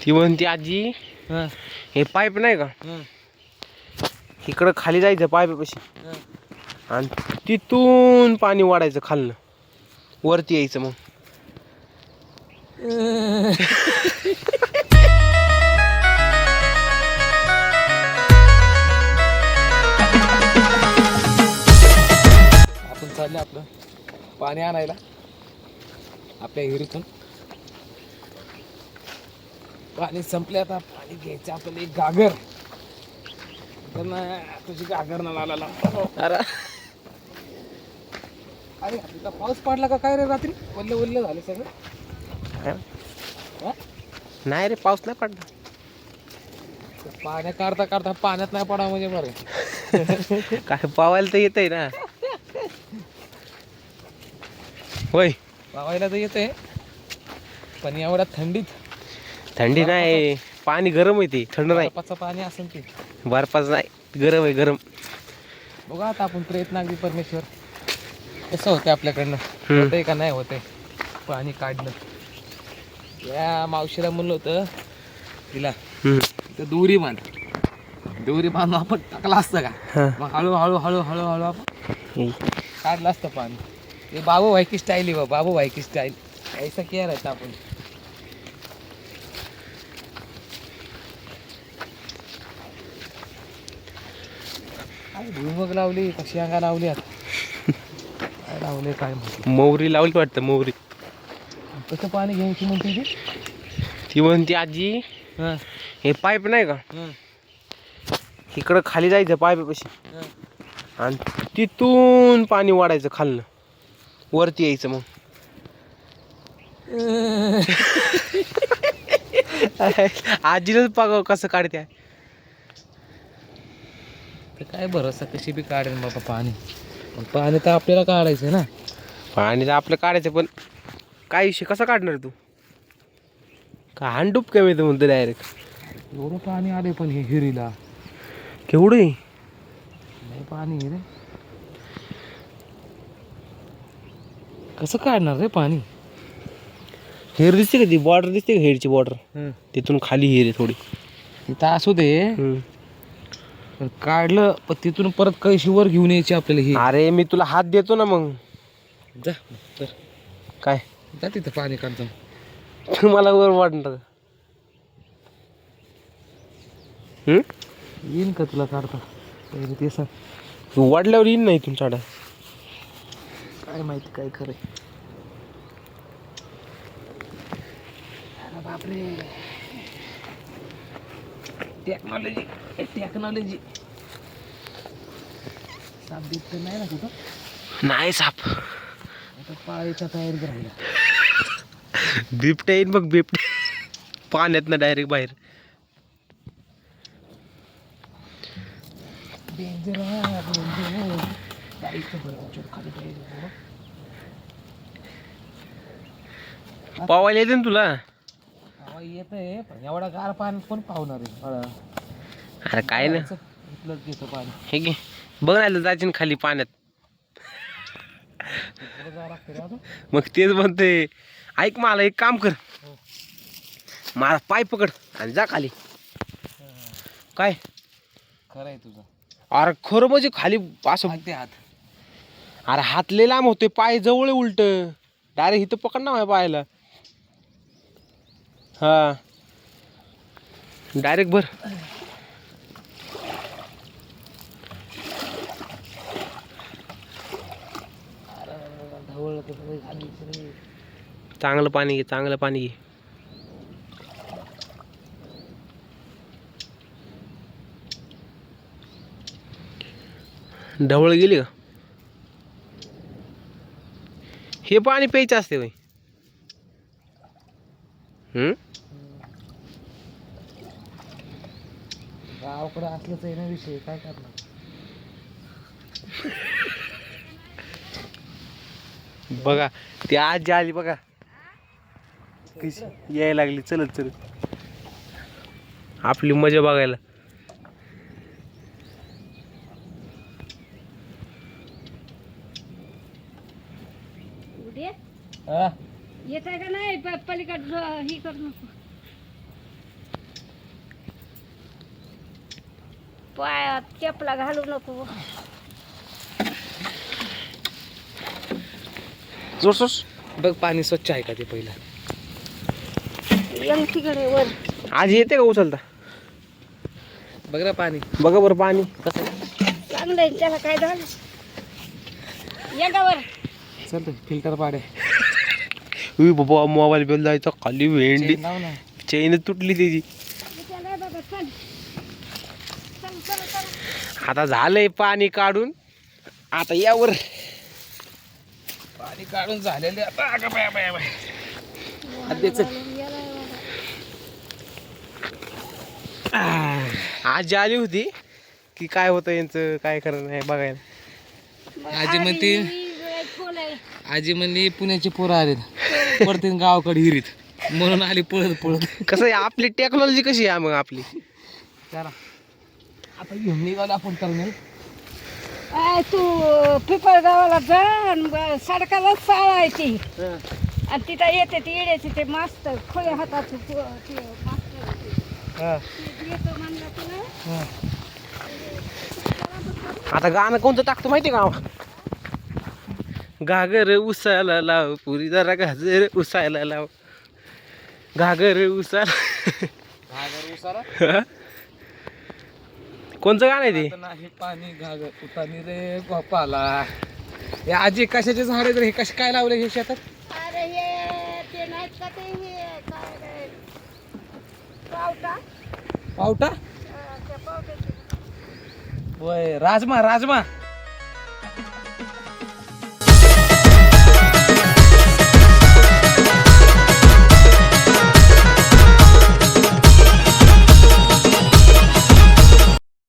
ती म्हणते आजी हे पाईप नाही का इकडं खाली जायचं पाईपाशी आणि तिथून पाणी वाढायचं खालनं वरती यायचं मग आपण चालले आपलं पाणी आणायला आपल्या विहिरीतून. पाणी संपले आता पाणी घ्यायचं आपल्याला एक गागर. तुझी गागर ना लाला अरे अरे आता पाऊस पडला का काय रे रात्री वल्ल वल्ल झालं सगळं. नाही रे पाऊस नाही पडला. पाण्या काढता काढता पाण्यात नाही पडा म्हणजे बरं. काय पावायला तर येतंय ना. होय पावायला तर येते पण एवढ्या थंडी नाही पाणी गरम आहे ते थंड नाही. बर्फाचं पाणी असेल ते बर्फाचं नाही गरम आहे गरम. बघा आता आपण प्रयत्न अगदी परमेश्वर कसं होतं आपल्याकडनं होतंय का नाही होतंय पाणी काढणं. या मावशीला म्हणलं होतं तिला तर दोरी बांधून आपण टाकला असतं का मग हळूहळू हळूहळू आपण काढलं असतं पाणी. ये बाबू भाई की स्टाइल है वो बाबू भाई की स्टाइल ऐसा क्या रहता आपण. भुईमुग लावली कशी अंगा लावली आता काय लावले काय म्हणते मोहरी लावली वाटतं मोहरी. कसं पाणी घ्यायची म्हणते ती म्हणते आजी हे पाईप नाही का इकडं खाली जायचं पाईपाशी आणि तिथून पाणी वाढायचं खालनं वरती यायचं मग आजीलाच बघावं कसं काढते. तर काय भरोसा कशी बी काढेल बाबा पाणी. पाणी तर आपल्याला काढायचं ना. पाणी तर आपलं काढायचं पण काय विषय कसा काढणार तू का हांडूप कमी येतं म्हणतो डायरेक्ट. एवढं पाणी आले पण हे हिरीला केवढं आहे नाही पाणी रे. कसं काढणार रे पाणी. हेर दिसते का ती बॉर्डर दिसते का हेरची बॉर्डर तिथून खाली हेर आहे थोडी. तिथं असू दे पण काढलं पण तिथून परत कळशी वर घेऊन यायची आपल्याला ही. अरे मी तुला हात देतो ना मग. जा तर काय जा तिथं पाणी काढतो. तुम्हाला वर वाटणार येईन का तुला काढता पहिले ते सांग. तू वाढल्यावर येईन नाही तुमच्याकडं. काय माहिती काय खरंय. बापरे टेक्नॉलॉजी साप बीप तर नाही ना कुठं. नाही साप आता पाळीचा तयारी राहिला. बिबट्या येईन बघ बिबट्या पाण्यात ना डायरेक्ट बाहेर. पावायला येते ना तुला. येत आहे पण एवढा गार पाणी कोण पावणार आहे. अरे काय ना इथलंच घेतो पाणी हे घे बघ ना जायचं ना खाली पाण्यात. मग तेच म्हणते ऐक मला एक काम कर मला पाय पकड आणि जा खाली. काय खरं आहे तुझं. अरे खरं म्हणजे खाली असं ते हात अरे हात लय लांब होते पाय जवळ उलट डायरेक्ट इथं पकड ना माझ्या पायाला. हा डायरेक्ट भर. चांगलं पाणी घे चांगलं पाणी घे. ढवळ गेली का. हे पाणी प्यायचं असते बाई. गावाकडे असलंच आहे ना विषय काय करणार. बघा ती आजी आली बघा कशी यायला लागली चलत चलत आपली मजा बघायला. येत आहे का नाही पलीकड ही करू नको पायात चपला घालू नको जोरसोस बघ पाणी स्वच्छ आहे का ते पहिलं यंग तिकडे वर आजी येते का उचलता बघ ना पाणी बघा बरं पाणी कसं चांगलं आहे त्याला काय झालं या का वर चल फिल्टर पाडे उई बाबा मोबाईल बिल जायचा खाली भेंडी लाव ना चेन तुटली त्याची त्याला बाबा चल चल चल चल आता झालंय पाणी काढून आता यावर पाणी काढून झालेले आता अगं बाय बाय बाय आजी आली होती की काय होतं यांचं काय खरं नाही बघायला आजी म्हणते आजी म्हणली पुण्याची पोरं आलेत पडते गावाकडे हिरीत म्हणून आली पळत पळत कसं आहे आपली टेक्नॉलॉजी कशी आहे मग आपली चला आता घेऊन निघालो आपण टर्मिनल तू पिपळ गावाला जा आणि सडकाला चाळायची आणि तिथं येते ती येड्याची ते मास्तर खोया हाताचं ते मास्तर येतो म्हणलं तुला आता गाणं कोणतं टाकतो माहिती का घागर उसायला लाव पुरी जरा गाजर उसायला लाव घागर उसायला कोणचं गाणं आहे ते नाही पाणी घागर उतानी रे गोपाला हे आजी कशाचे झाड आहेत रे हे कसे काय लावले हे शेतात अरे हे ते नाहीत का ते हे काय पावटा पावटा त्या पावट्याचे होय राजमा राजमा